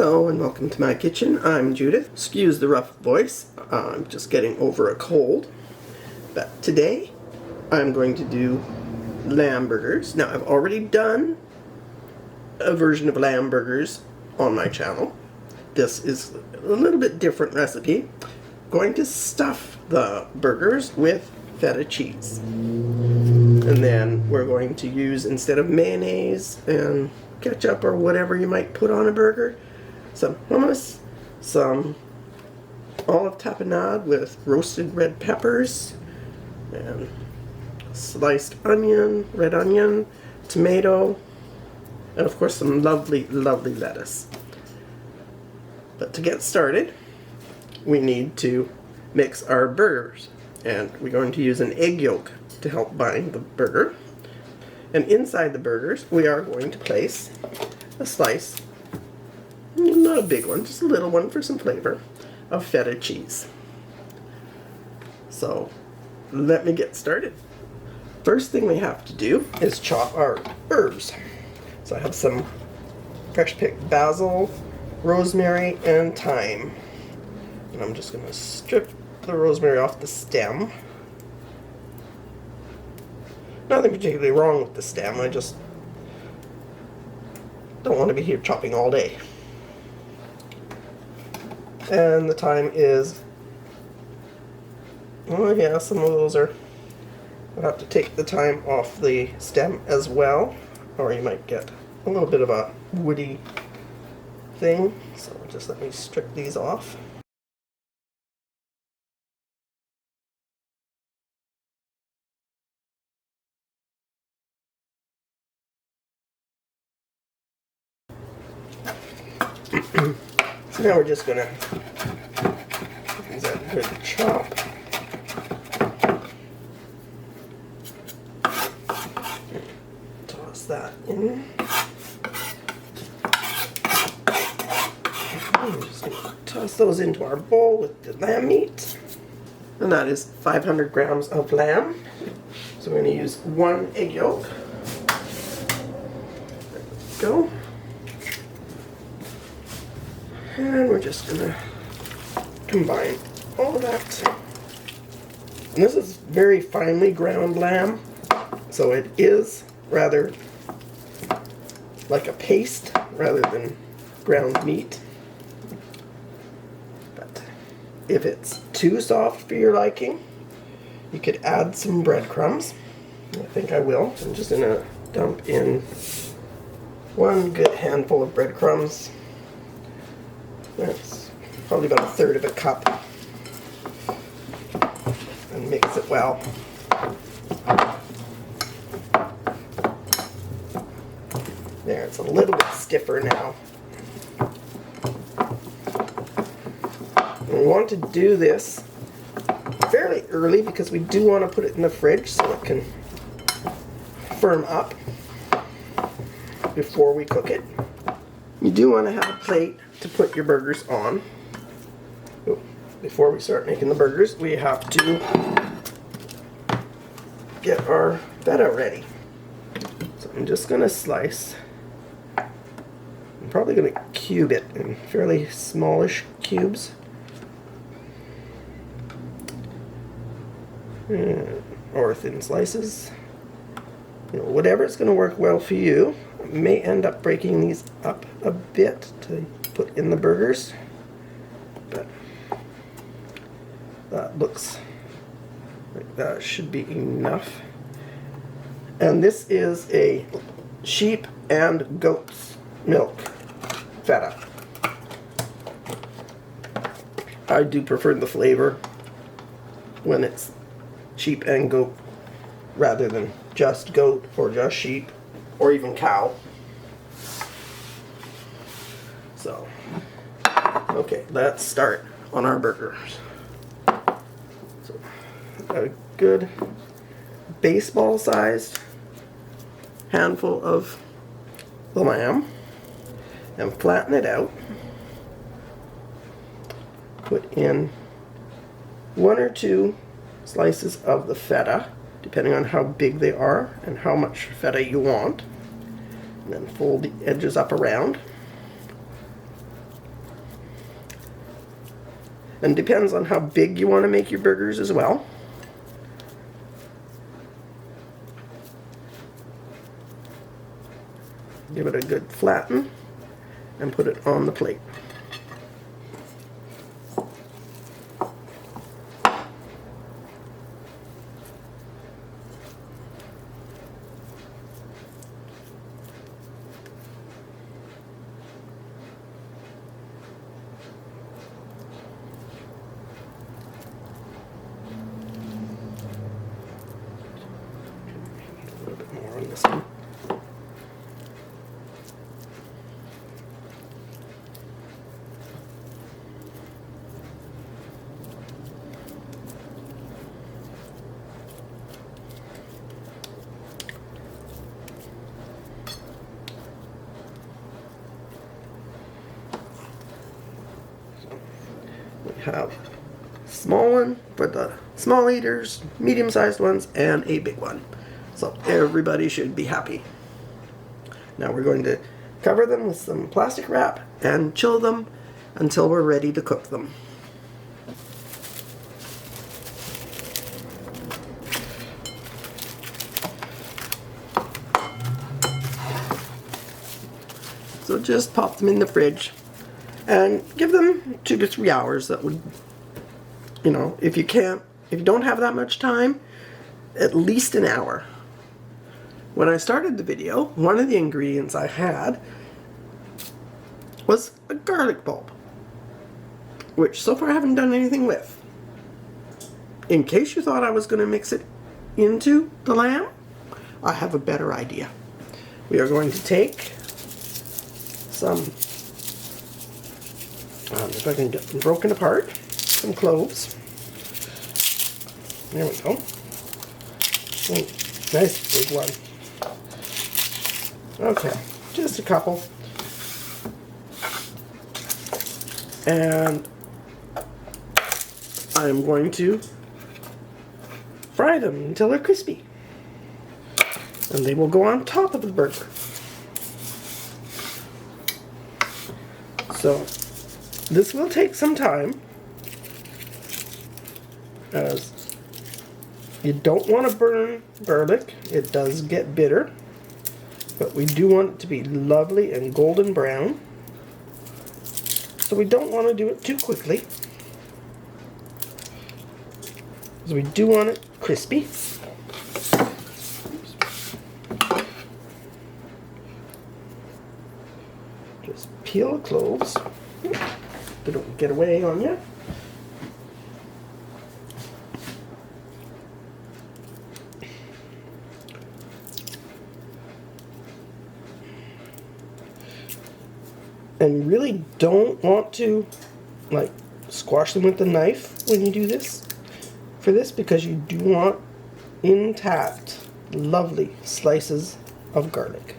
Hello and welcome to my kitchen. I'm Judith. Excuse the rough voice. I'm just getting over a cold. But today I'm going to do lamb burgers. Now I've already done a version of lamb burgers on my channel. This is a little bit different recipe. I'm going to stuff the burgers with feta cheese. And then we're going to use, instead of mayonnaise and ketchup or whatever you might put on a burger, some hummus, some olive tapenade with roasted red peppers, and sliced onion, red onion, tomato, and of course some lovely, lovely lettuce. But to get started, we need to mix our burgers, and we're going to use an egg yolk to help bind the burger. And inside the burgers, we are going to place a slice, not a big one, just a little one for some flavor, of feta cheese. So let me get started. First thing we have to do is chop our herbs. So I have some fresh picked basil, rosemary, and thyme. And I'm just going to strip the rosemary off the stem. Nothing particularly wrong with the stem, I just don't want to be here chopping all day. And the thyme is, oh yeah, some of those are, I'll have to take the thyme off the stem as well, or you might get a little bit of a woody thing. So just let me strip these off. So now we're just going to use that good chop. Toss that in. I'm just going to toss those into our bowl with the lamb meat. And that is 500 grams of lamb. So we're going to use one egg yolk. There we go. And we're just going to combine all of that. And this is very finely ground lamb, so it is rather like a paste rather than ground meat. But if it's too soft for your liking, you could add some breadcrumbs. I think I will. I'm just going to dump in one good handful of breadcrumbs. That's probably about 1/3 of a cup, and mix it well. There, it's a little bit stiffer now. And we want to do this fairly early because we do want to put it in the fridge so it can firm up before we cook it. You do want to have a plate to put your burgers on. Before we start making the burgers, we have to get our feta ready. So I'm just going to slice. I'm probably going to cube it in fairly smallish cubes. Or thin slices. You know, whatever's going to work well for you. I may end up breaking these up a bit to put in the burgers, but that looks like that should be enough. And this is a sheep and goat's milk feta. I do prefer the flavor when it's sheep and goat rather than just goat or just sheep or even cow. So, okay, let's start on our burgers. So, a good baseball-sized handful of the lamb, and flatten it out. Put in 1 or 2 slices of the feta, depending on how big they are and how much feta you want. And then fold the edges up around. And depends on how big you want to make your burgers as well. Give it a good flatten and put it on the plate. A little bit more on this one. We have a small one for the small eaters, medium-sized ones, and a big one. So everybody should be happy. Now we're going to cover them with some plastic wrap and chill them until we're ready to cook them. So just pop them in the fridge and give them 2 to 3 hours. That would, if you don't have that much time, at least an hour. When I started the video, one of the ingredients I had was a garlic bulb, which so far I haven't done anything with. In case you thought I was going to mix it into the lamb, I have a better idea. We are going to take some, if I can get them broken apart, some cloves. There we go. Nice big one. Okay, just a couple. And I'm going to fry them until they're crispy. And they will go on top of the burger. So this will take some time, as you don't want to burn garlic. It does get bitter. But we do want it to be lovely and golden brown. So we don't want to do it too quickly, because we do want it crispy. Just peel the cloves. They don't get away on you. And you really don't want to squash them with the knife when you do this, because you do want intact, lovely slices of garlic.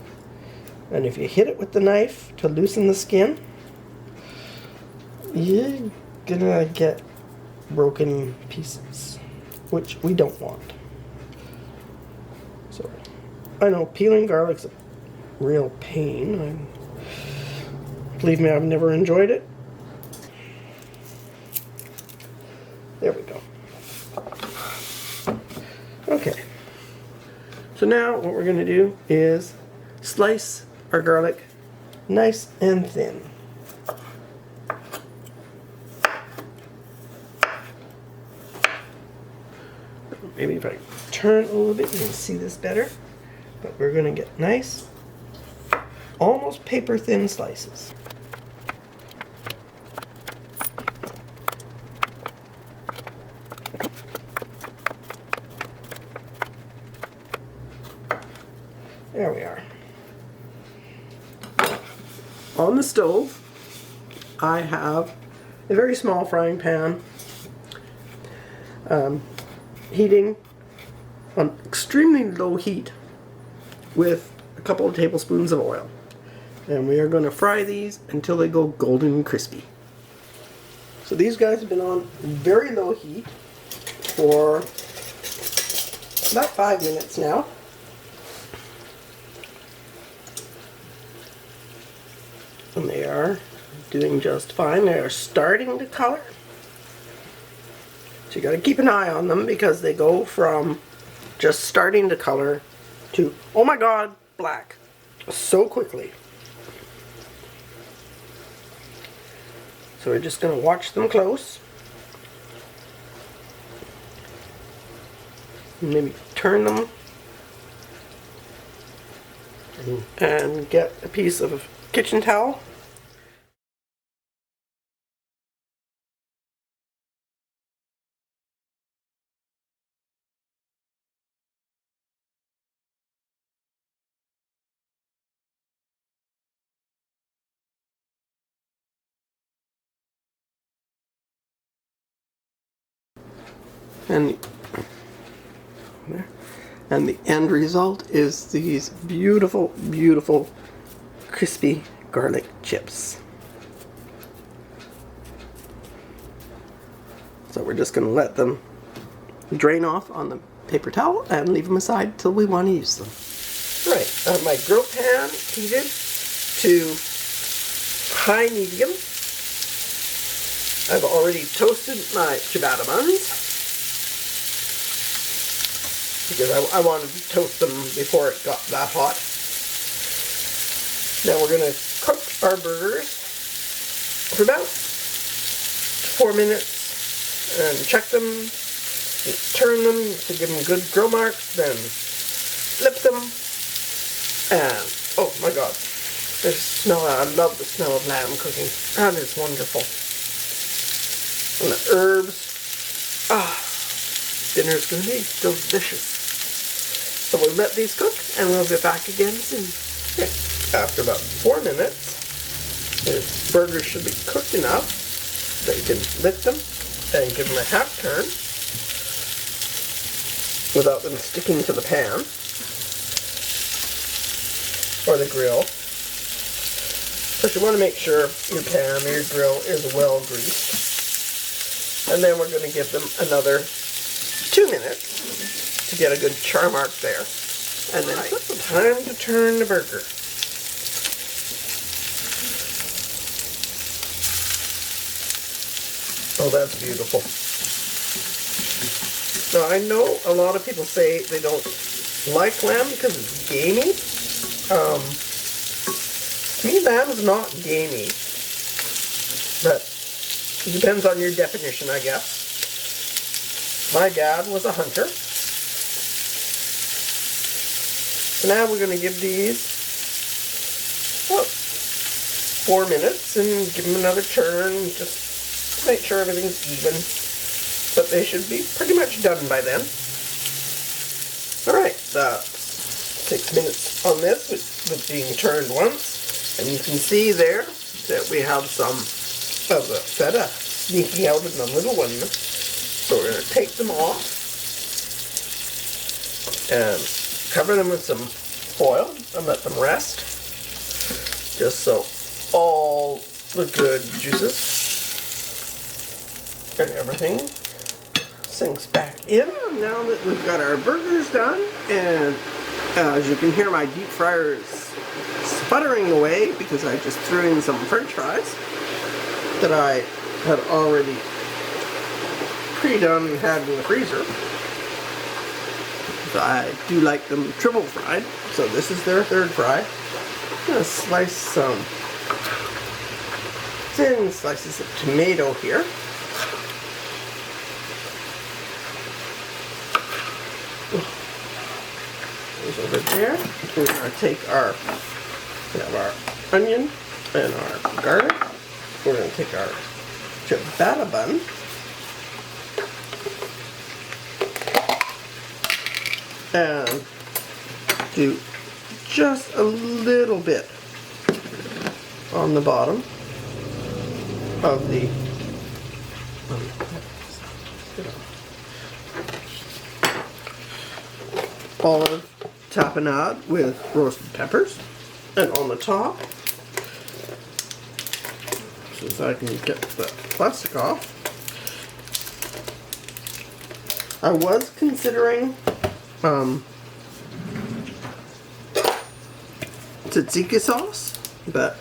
And if you hit it with the knife to loosen the skin, you're gonna get broken pieces, which we don't want. So I know peeling garlic's a real pain. Believe me, I've never enjoyed it. There we go. Okay. So now what we're going to do is slice our garlic nice and thin. Maybe if I turn a little bit, you can see this better. But we're going to get nice, almost paper thin slices. There we are. On the stove, I have a very small frying pan, heating on extremely low heat with a couple of tablespoons of oil. And we are going to fry these until they go golden and crispy. So these guys have been on very low heat for about 5 minutes now. And they are doing just fine. They are starting to color. So you got to keep an eye on them because they go from just starting to color to, oh my god, black so quickly. So we're just going to watch them close. Maybe turn them and get a piece of kitchen towel. And the end result is these beautiful, beautiful, crispy garlic chips. So we're just going to let them drain off on the paper towel and leave them aside till we want to use them. Right, my grill pan heated to high medium. I've already toasted my ciabatta buns because I wanted to toast them before it got that hot. Now we're going to cook our burgers for about 4 minutes and check them, and turn them to give them good grill marks, then flip them, and oh my god, there's smell. I love the smell of lamb cooking. That is wonderful. And the herbs. Dinner's going to be delicious. So we'll let these cook and we'll be back again soon. Okay. After about 4 minutes, the burgers should be cooked enough that you can lift them and give them a half turn without them sticking to the pan or the grill. But you want to make sure your pan or your grill is well greased. And then we're going to give them another 2 minutes to get a good char mark there. And then it's time to turn the burger. Oh, that's beautiful. Now, I know a lot of people say they don't like lamb because it's gamey. To me, lamb's not gamey. But it depends on your definition, I guess. My dad was a hunter. So now we're going to give these 4 minutes and give them another turn just to make sure everything's even. But they should be pretty much done by then. Alright, that's 6 minutes on this with being turned once. And you can see there that we have some of the feta sneaking out in the little one. So we're going to take them off and cover them with some foil and let them rest, just so all the good juices and everything sinks back in. Now that we've got our burgers done, and as you can hear, my deep fryer is sputtering away because I just threw in some french fries that I had already pre-done and had in the freezer. So I do like them triple fried, so this is their third fry. I'm going to slice some thin slices of tomato here. Those over there. We're going to take our onion and our garlic. We're going to take our ciabatta bun. And do just a little bit on the bottom of the olive tapenade with roasted peppers, and on the top, since I can get the plastic off, I was considering tzatziki sauce, but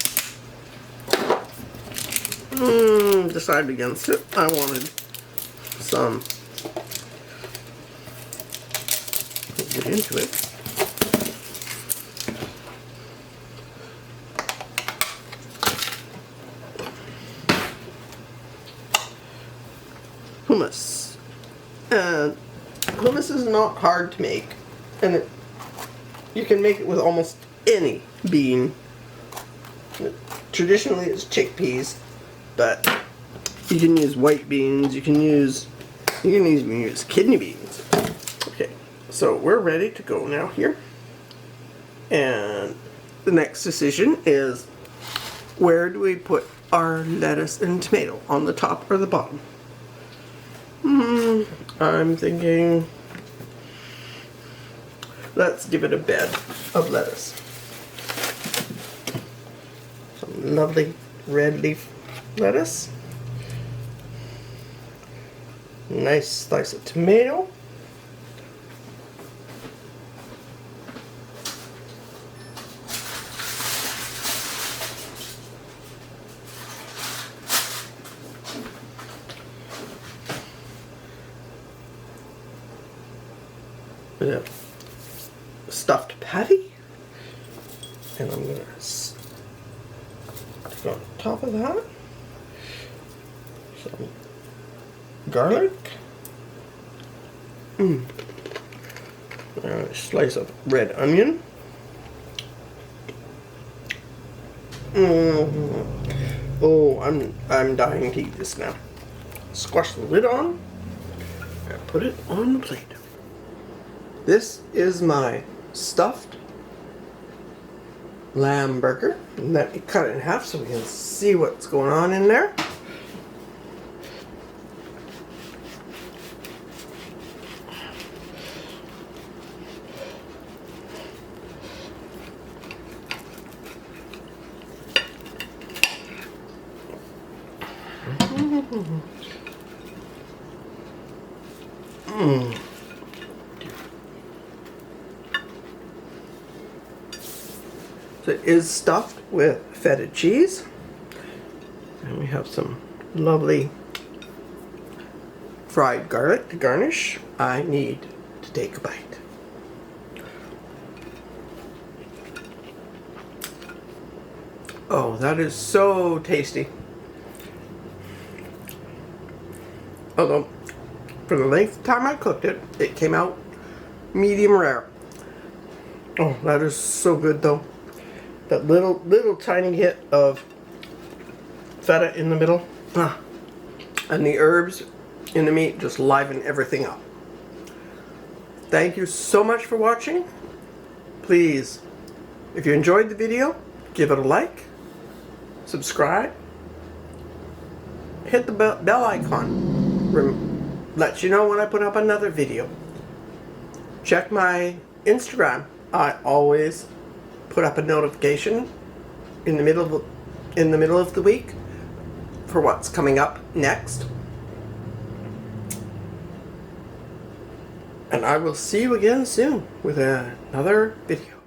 decided against it. I wanted some get into it. Hummus. And hummus is not hard to make, and you can make it with almost any bean. Traditionally it's chickpeas, but you can use white beans, you can even use kidney beans. Okay, so we're ready to go now here. And the next decision is, where do we put our lettuce and tomato? On the top or the bottom? I'm thinking, let's give it a bed of lettuce. Some lovely red leaf lettuce. Nice slice of tomato. Bit of stuffed patty, and I'm going to stick on top of that some garlic, and a slice of red onion. Oh, I'm dying to eat this now. Squash the lid on and put it on the plate. This is my stuffed lamb burger. Let me cut it in half so we can see what's going on in there. So it is stuffed with feta cheese, and we have some lovely fried garlic to garnish. I need to take a bite. Oh, that is so tasty. Although, for the length of time I cooked it, it came out medium rare. Oh, that is so good though. That little tiny hit of feta in the middle, and the herbs in the meat just liven everything up. Thank you so much for watching. Please, if you enjoyed the video, give it a like, subscribe, hit the bell icon, let you know when I put up another video. Check my Instagram. I always put up a notification in the middle of the week for what's coming up next. And I will see you again soon with another video.